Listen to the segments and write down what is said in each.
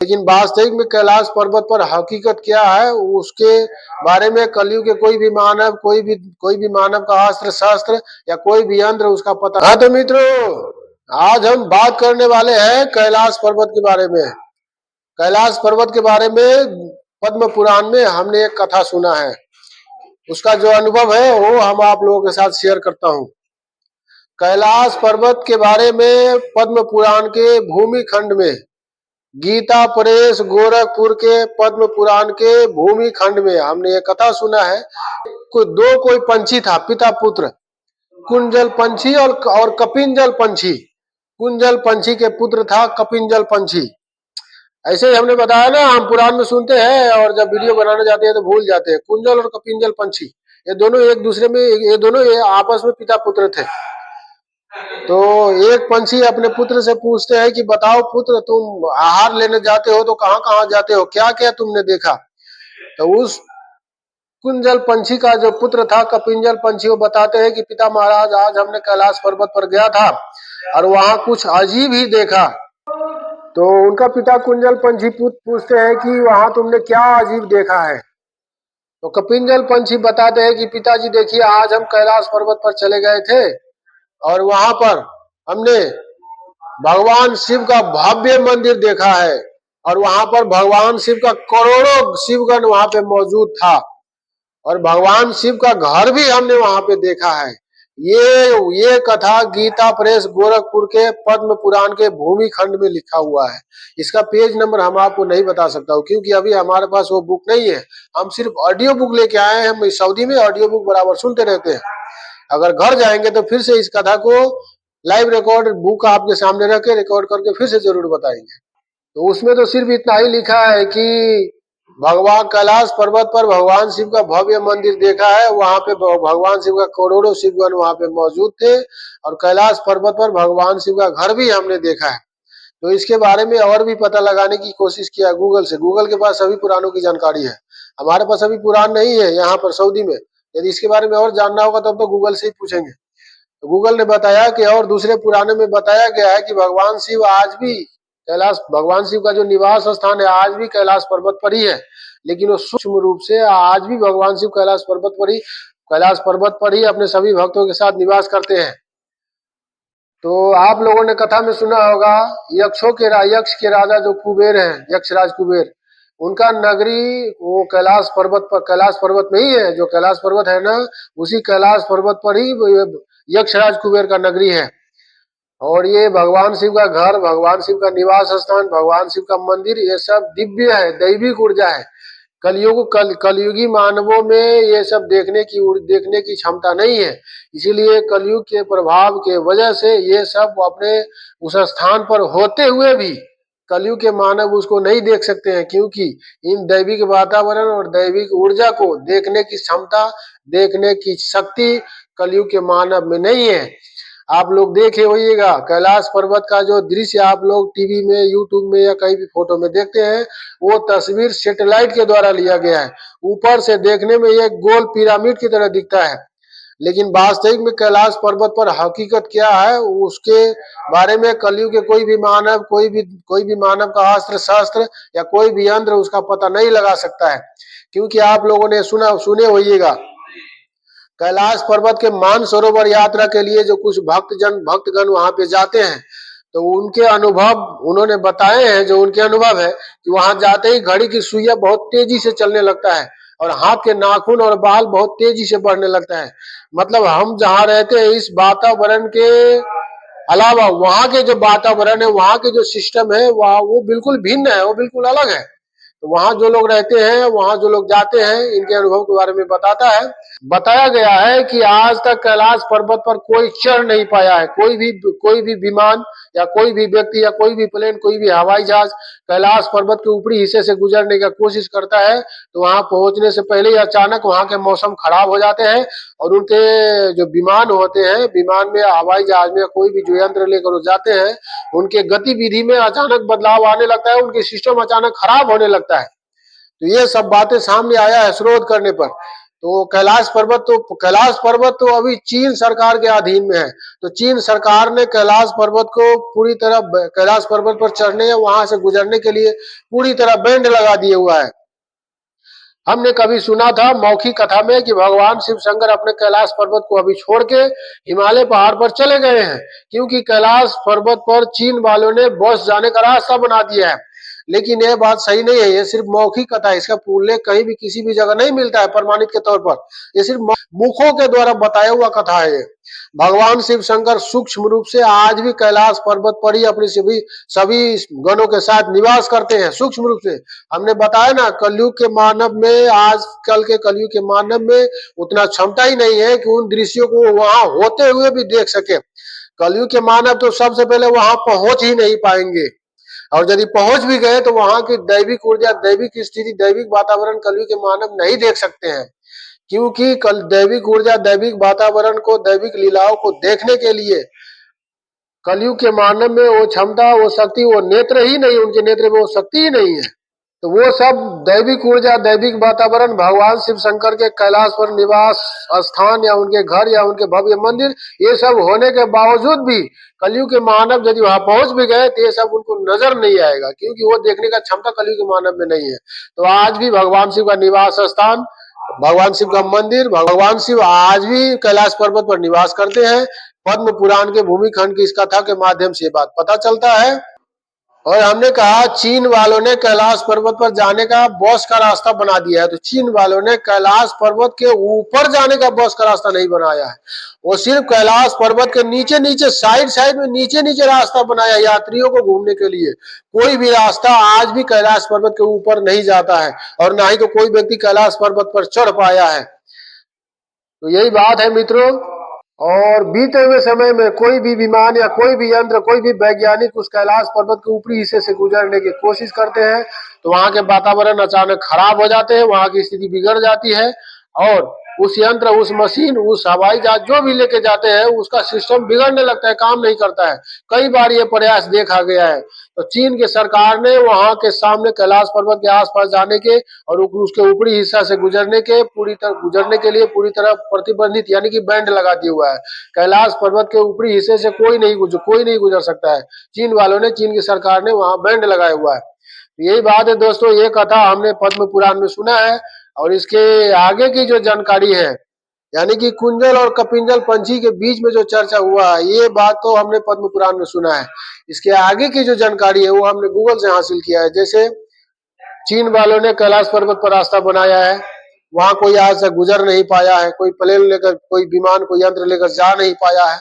लेकिन वास्तविक में कैलाश पर्वत पर हकीकत क्या है उसके बारे में कलयुग के कोई भी मानव का अस्त्र शस्त्र या कोई भी यंत्र उसका पता। हाँ तो मित्रों, आज हम बात करने वाले हैं कैलाश पर्वत के बारे में। कैलाश पर्वत के बारे में पद्म पुराण में हमने एक कथा सुना है, उसका जो अनुभव है वो हम आप लोगों के साथ शेयर करता हूँ। कैलाश पर्वत के बारे में पद्म पुराण के भूमि खंड में, गीता प्रेस गोरखपुर के पद्म पुराण के भूमि खंड में हमने एक कथा सुना है। कोई पंछी था, पिता पुत्र, कुंजल पंछी और कपिंजल पंछी। कुंजल पंछी के पुत्र था कपिंजल पंछी। ऐसे ही हमने बताया ना, हम पुराण में सुनते हैं और जब वीडियो बनाने जाते हैं तो भूल जाते हैं। कुंजल और कपिंजल पंछी ये दोनों आपस में पिता पुत्र थे। तो एक पंछी अपने पुत्र से पूछते हैं कि बताओ पुत्र, तुम आहार लेने जाते हो तो कहाँ कहाँ जाते हो, क्या क्या तुमने देखा। तो उस कुंजल पंछी का जो पुत्र था कपिंजल पंछी, वो बताते हैं कि पिता महाराज, आज हमने कैलाश पर्वत पर गया था और वहां कुछ अजीब ही देखा। तो उनका पिता कुंजल पंछी पूछते हैं कि वहां तुमने क्या अजीब देखा है। तो कपिंजल पंछी बताते हैं कि पिताजी देखिए, आज हम कैलाश पर्वत पर चले गए थे और वहां पर हमने भगवान शिव का भव्य मंदिर देखा है और वहां पर भगवान शिव का करोड़ों शिवगण वहां पे मौजूद था और भगवान शिव का घर भी हमने वहां पे देखा है। ये कथा गीता प्रेस गोरखपुर के पद्म पुराण के भूमि खंड में लिखा हुआ है। इसका पेज नंबर हम आपको नहीं बता सकता हूँ क्योंकि अभी हमारे पास वो बुक नहीं है। हम सिर्फ ऑडियो बुक लेके आए हैं। हम सऊदी में ऑडियो बुक बराबर सुनते रहते हैं। अगर घर जाएंगे तो फिर से इस कथा को लाइव रिकॉर्ड बुक आपके सामने रख के रिकॉर्ड करके फिर से जरूर बताएंगे। तो उसमें तो सिर्फ इतना ही लिखा है कि भगवान कैलाश पर्वत पर भगवान शिव का भव्य मंदिर देखा है, वहां पे भगवान शिव का करोड़ों शिवगण वहां पे मौजूद थे और कैलाश पर्वत पर भगवान शिव का घर भी हमने देखा है। तो इसके बारे में और भी पता लगाने की कोशिश किया गूगल से। गूगल के पास सभी पुराणों की जानकारी है, हमारे पास अभी पुराण नहीं है यहाँ पर सऊदी में। यदि इसके बारे में और जानना होगा तब तो गूगल से ही पूछेंगे। तो गूगल ने बताया कि और दूसरे पुराणों में बताया गया है कि भगवान शिव आज भी भगवान शिव का जो निवास स्थान है आज भी कैलाश पर्वत पर ही है, लेकिन वो सूक्ष्म रूप से आज भी भगवान शिव कैलाश पर्वत पर ही अपने सभी भक्तों के साथ निवास करते हैं। तो आप लोगों ने कथा में सुना होगा यक्ष के राजा जो कुबेर हैं, यक्षराज कुबेर, उनका नगरी वो कैलाश पर्वत में ही है। जो कैलाश पर्वत है ना, उसी कैलाश पर्वत पर ही यक्षराज कुबेर का नगरी है। और ये भगवान शिव का घर, भगवान शिव का निवास स्थान, भगवान शिव का मंदिर, ये सब दिव्य है, दैविक ऊर्जा है। कलयुगी मानवों में ये सब देखने की क्षमता नहीं है। इसीलिए कलयुग के प्रभाव के वजह से ये सब अपने उस स्थान पर होते हुए भी कलयुग के मानव उसको नहीं देख सकते हैं, क्योंकि इन दैविक वातावरण और दैविक ऊर्जा को देखने की क्षमता, देखने की शक्ति कलयुग के मानव में नहीं है। आप लोग देखे होइएगा कैलाश पर्वत का जो दृश्य आप लोग टीवी में, यूट्यूब में या कहीं भी फोटो में देखते हैं, वो तस्वीर सैटेलाइट के द्वारा लिया गया है। ऊपर से देखने में ये गोल पिरामिड की तरह दिखता है, लेकिन वास्तविक में कैलाश पर्वत पर हकीकत क्या है उसके बारे में कलयुग के कोई भी मानव का अस्त्र शस्त्र या कोई भी यंत्र उसका पता नहीं लगा सकता है। क्योंकि आप लोगों ने सुने होइएगा कैलाश पर्वत के मानसरोवर यात्रा के लिए जो कुछ भक्तगण वहां पे जाते हैं, तो उनके अनुभव उन्होंने बताए हैं। जो उनके अनुभव है कि वहां जाते ही घड़ी की सुइयां बहुत तेजी से चलने लगता है और हाथ के नाखून और बाल बहुत तेजी से बढ़ने लगता है। मतलब हम जहाँ रहते हैं इस वातावरण के अलावा वहां के जो वातावरण है, वहां के जो सिस्टम है, वहाँ वो बिल्कुल भिन्न है, वो बिल्कुल अलग है। तो वहां जो लोग रहते हैं, वहां जो लोग जाते हैं, इनके अनुभव के बारे में बताया गया है कि आज तक कैलाश पर्वत पर कोई चढ़ नहीं पाया है। कोई भी विमान या कोई भी व्यक्ति या कोई भी प्लेन, कोई भी हवाई जहाज कैलाश पर्वत के ऊपरी हिस्से से गुजरने का कोशिश करता है तो वहां पहुंचने से पहले ही अचानक वहां के मौसम खराब हो जाते हैं और उनके जो विमान होते हैं, विमान में, हवाई जहाज में, कोई भी जो यंत्र लेकर वो जाते हैं, उनके गतिविधि में अचानक बदलाव आने लगता है, उनके सिस्टम अचानक खराब होने लगता है। तो ये सब बातें सामने आया है शोध करने पर। तो कैलाश पर्वत तो अभी चीन सरकार के अधीन में है। तो चीन सरकार ने कैलाश पर्वत को पूरी तरह कैलाश पर्वत पर चढ़ने या वहां से गुजरने के लिए पूरी तरह बैंड लगा दिए हुआ है। हमने कभी सुना था मौखिक कथा में कि भगवान शिव शंकर अपने कैलाश पर्वत को अभी छोड़ के हिमालय पहाड़ पर चले गए हैं, क्योंकि कैलाश पर्वत पर चीन वालों ने बस जाने का रास्ता बना दिया है। लेकिन यह बात सही नहीं है, ये सिर्फ मौखिक कथा है, इसका उल्लेख कहीं भी किसी भी जगह नहीं मिलता है प्रमाणित के तौर पर। ये सिर्फ मुखों के द्वारा बताया हुआ कथा है ये। भगवान शिव शंकर सूक्ष्म रूप से आज भी कैलाश पर्वत पर ही अपनी सभी सभी गणों के साथ निवास करते हैं, सूक्ष्म रूप से। हमने बताया ना, कलयुग के मानव में, आजकल के कलयुग के मानव में उतना क्षमता ही नहीं है कि उन दृश्यों को वहां होते हुए भी देख सके। कलयुग के मानव तो सबसे पहले वहां पहुंच ही नहीं पाएंगे, और यदि पहुंच भी गए तो वहां की दैविक ऊर्जा, दैविक स्थिति, दैविक वातावरण कलयुग के मानव नहीं देख सकते हैं। क्योंकि कल दैविक ऊर्जा, दैविक वातावरण को, दैविक लीलाओं को देखने के लिए कलयुग के मानव में वो क्षमता, वो शक्ति, वो नेत्र ही नहीं, उनके नेत्र में वो शक्ति ही नहीं है। तो वो सब दैविक ऊर्जा, दैविक वातावरण भगवान शिव शंकर के कैलाश पर निवास स्थान या उनके घर या उनके भव्य मंदिर, ये सब होने के बावजूद भी कलयुग के मानव यदि वहां पहुंच भी गए तो ये सब उनको नजर नहीं आएगा, क्योंकि वो देखने का क्षमता कलयुग के मानव में नहीं है। तो आज भी भगवान शिव का निवास स्थान, भगवान शिव का मंदिर, भगवान शिव आज भी कैलाश पर्वत पर निवास करते हैं। पद्म पुराण के भूमिखंड की इस कथा के माध्यम से ये बात पता चलता है। और हमने कहा चीन वालों ने कैलाश पर्वत पर जाने का बस का रास्ता बना दिया है। तो चीन वालों ने कैलाश पर्वत के ऊपर जाने का बस का रास्ता नहीं बनाया है, वो सिर्फ कैलाश पर्वत के नीचे नीचे, साइड साइड में, नीचे नीचे रास्ता बनाया यात्रियों को घूमने के लिए। कोई भी रास्ता आज भी कैलाश पर्वत के ऊपर नहीं जाता है, और ना ही तो कोई व्यक्ति कैलाश पर्वत पर चढ़ पाया है। तो यही बात है मित्रों। और बीते हुए समय में कोई भी विमान या कोई भी यंत्र, कोई भी वैज्ञानिक उस कैलाश पर्वत के ऊपरी हिस्से से गुजरने की कोशिश करते हैं तो वहां के वातावरण अचानक खराब हो जाते हैं, वहां की स्थिति बिगड़ जाती है, और उस यंत्र, उस मशीन, उस हवाई जहाज जो भी लेके जाते हैं उसका सिस्टम बिगड़ने लगता है, काम नहीं करता है। कई बार ये प्रयास देखा गया है। तो चीन के सरकार ने वहां के सामने कैलाश पर्वत के आसपास जाने के और उसके ऊपरी हिस्सा से गुजरने के लिए पूरी तरह प्रतिबंधित यानी कि बैंड लगा दिया हुआ है। कैलाश पर्वत के ऊपरी हिस्से से कोई नहीं गुजर सकता है। चीन वालों ने, चीन की सरकार ने वहां बैंड लगाया हुआ है। यही बात है दोस्तों, ये कथा हमने पद्म पुराण में सुना है। और इसके आगे की जो जानकारी है, यानी कि कुंजल और कपिंजल पंछी के बीच में जो चर्चा हुआ है, ये बात तो हमने पद्म पुराण में सुना है। इसके आगे की जो जानकारी है वो हमने गूगल से हासिल किया है। जैसे चीन वालों ने कैलाश पर्वत पर रास्ता बनाया है, वहां कोई आज से गुजर नहीं पाया है, कोई प्लेन लेकर, कोई विमान, कोई यंत्र लेकर जा नहीं पाया है।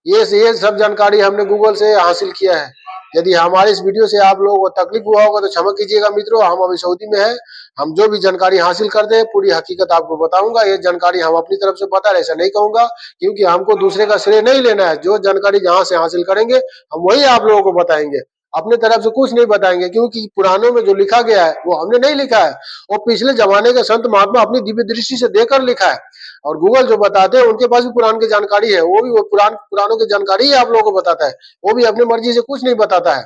ये सब जानकारी हमने गूगल से हासिल किया है। यदि हमारे इस वीडियो से आप लोगों को तकलीफ हुआ होगा तो क्षमा कीजिएगा मित्रों। हम अभी सऊदी में हैं, हम जो भी जानकारी हासिल करते हैं पूरी हकीकत आपको बताऊंगा। ये जानकारी हम अपनी तरफ से बता रहे, ऐसा नहीं कहूंगा, क्योंकि हमको दूसरे का श्रेय नहीं लेना है। जो जानकारी जहां से हासिल करेंगे हम वही आप लोगों को बताएंगे, अपने तरफ से कुछ नहीं बताएंगे, क्योंकि पुराणों में जो लिखा गया है वो हमने नहीं लिखा है, वो पिछले जमाने के संत महात्मा अपनी दिव्य दृष्टि से देकर लिखा है। और गूगल जो बताते हैं उनके पास भी पुराण की जानकारी है, वो भी वो पुराणों की जानकारी ही आप लोगों को बताता है, वो भी अपनी मर्जी से कुछ नहीं बताता है।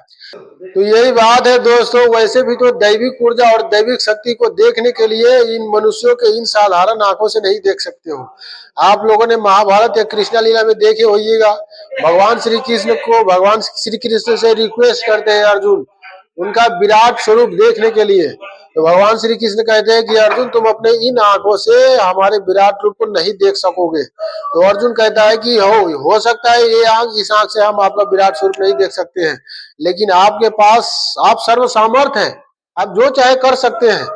तो यही बात है दोस्तों। वैसे भी तो दैविक ऊर्जा और दैविक शक्ति को देखने के लिए इन मनुष्यों के इन साधारण आंखों से नहीं देख सकते हो। आप लोगों ने महाभारत या कृष्ण लीला में देखे होइएगा, भगवान श्री कृष्ण को, भगवान श्री कृष्ण से रिक्वेस्ट करते हैं अर्जुन उनका विराट स्वरूप देखने के लिए। तो भगवान श्री कृष्ण कहते हैं कि अर्जुन तुम अपने इन आंखों से हमारे विराट रूप को नहीं देख सकोगे। तो अर्जुन कहता है कि हो सकता है ये आंख, इस आंख से हम आपका विराट स्वरूप नहीं देख सकते हैं, लेकिन आपके पास, आप सर्व सामर्थ हैं, आप जो चाहे कर सकते हैं।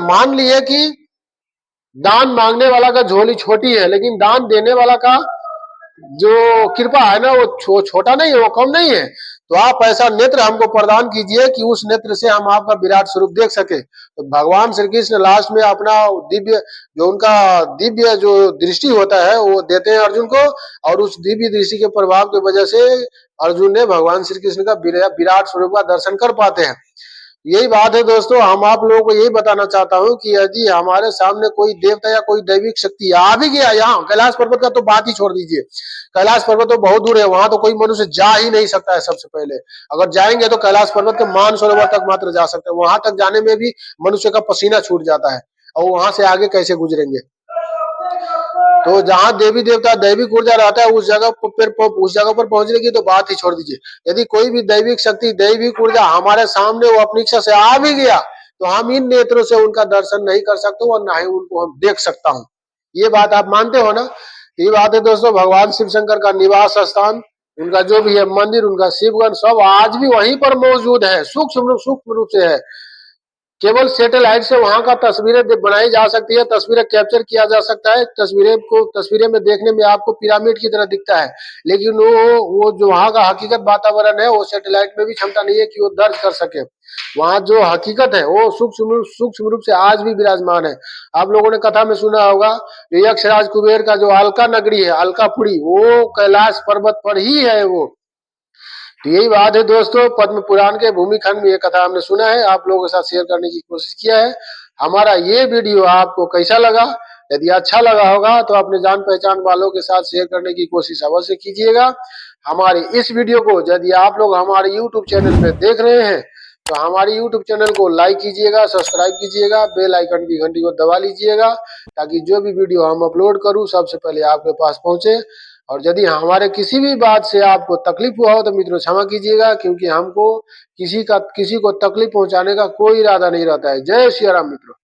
मान लिए कि दान मांगने वाला का झोली छोटी है, लेकिन दान देने वाला का जो कृपा है ना वो छोटा नहीं है, वो कम नहीं है। तो आप ऐसा नेत्र हमको प्रदान कीजिए कि उस नेत्र से हम आपका विराट स्वरूप देख सके। तो भगवान श्री कृष्ण लास्ट में अपना दिव्य, जो उनका दिव्य जो दृष्टि होता है वो देते हैं अर्जुन को, और उस दिव्य दृष्टि के प्रभाव की वजह से अर्जुन ने भगवान श्री कृष्ण का विराट स्वरूप का दर्शन कर पाते हैं। यही बात है दोस्तों। हम आप लोगों को यही बताना चाहता हूं कि यदि हमारे सामने कोई देवता या कोई दैविक शक्ति आ भी गया, यहाँ कैलाश पर्वत का तो बात ही छोड़ दीजिए, कैलाश पर्वत तो बहुत दूर है, वहां तो कोई मनुष्य जा ही नहीं सकता है। सबसे पहले अगर जाएंगे तो कैलाश पर्वत के मानसरोवर तक मात्र जा सकते हैं, वहां तक जाने में भी मनुष्य का पसीना छूट जाता है। और वहां से आगे कैसे गुजरेंगे। तो जहां देवी देवता दैविक ऊर्जा रहता है उस जगह पर पहुंचने की तो बात ही छोड़ दीजिए। यदि कोई भी दैविक शक्ति दैविक ऊर्जा हमारे सामने वो अपनी इच्छा से आ भी गया तो हम इन नेत्रों से उनका दर्शन नहीं कर सकते और ना ही उनको हम देख सकता हूं। ये बात आप मानते हो ना। ये बात है दोस्तों, भगवान शिव शंकर का निवास स्थान, उनका जो भी है मंदिर, उनका शिवगण सब आज भी वहीं पर मौजूद है, सूक्ष्म रूप से है। केवल सैटेलाइट से वहां का तस्वीरें बनाई जा सकती है, तस्वीरें कैप्चर किया जा सकता है, तस्वीरें में देखने में आपको पिरामिड की तरह दिखता है, लेकिन वो जो वहां का हकीकत वातावरण है वो सैटेलाइट में भी क्षमता नहीं है कि वो दर्ज कर सके। वहां जो हकीकत है वो सूक्ष्म रूप से आज भी विराजमान है। आप लोगों ने कथा में सुना होगा यक्षराज कुबेर का जो अलका नगरी है, अलकापुरी, वो कैलाश पर्वत पर ही है वो। तो यही बात है दोस्तों, पद्म पुराण के भूमिखंड में ये कथा हमने सुना है, आप लोगों के साथ शेयर करने की कोशिश किया है। हमारा ये वीडियो आपको कैसा लगा? यदि अच्छा लगा होगा तो अपने जान पहचान वालों के साथ शेयर करने की कोशिश अवश्य कीजिएगा। हमारे इस वीडियो को यदि आप लोग हमारे यूट्यूब चैनल पे देख रहे हैं तो हमारे यूट्यूब चैनल को लाइक कीजिएगा, सब्सक्राइब कीजिएगा, बेल आइकन की घंटी को दबा लीजिएगा ताकि जो भी वीडियो हम अपलोड करूं सबसे पहले आपके पास पहुंचे। और यदि हमारे किसी भी बात से आपको तकलीफ हुआ हो तो मित्रों क्षमा कीजिएगा, क्योंकि हमको किसी को तकलीफ पहुंचाने का कोई इरादा नहीं रहता है। जय श्री राम मित्रों।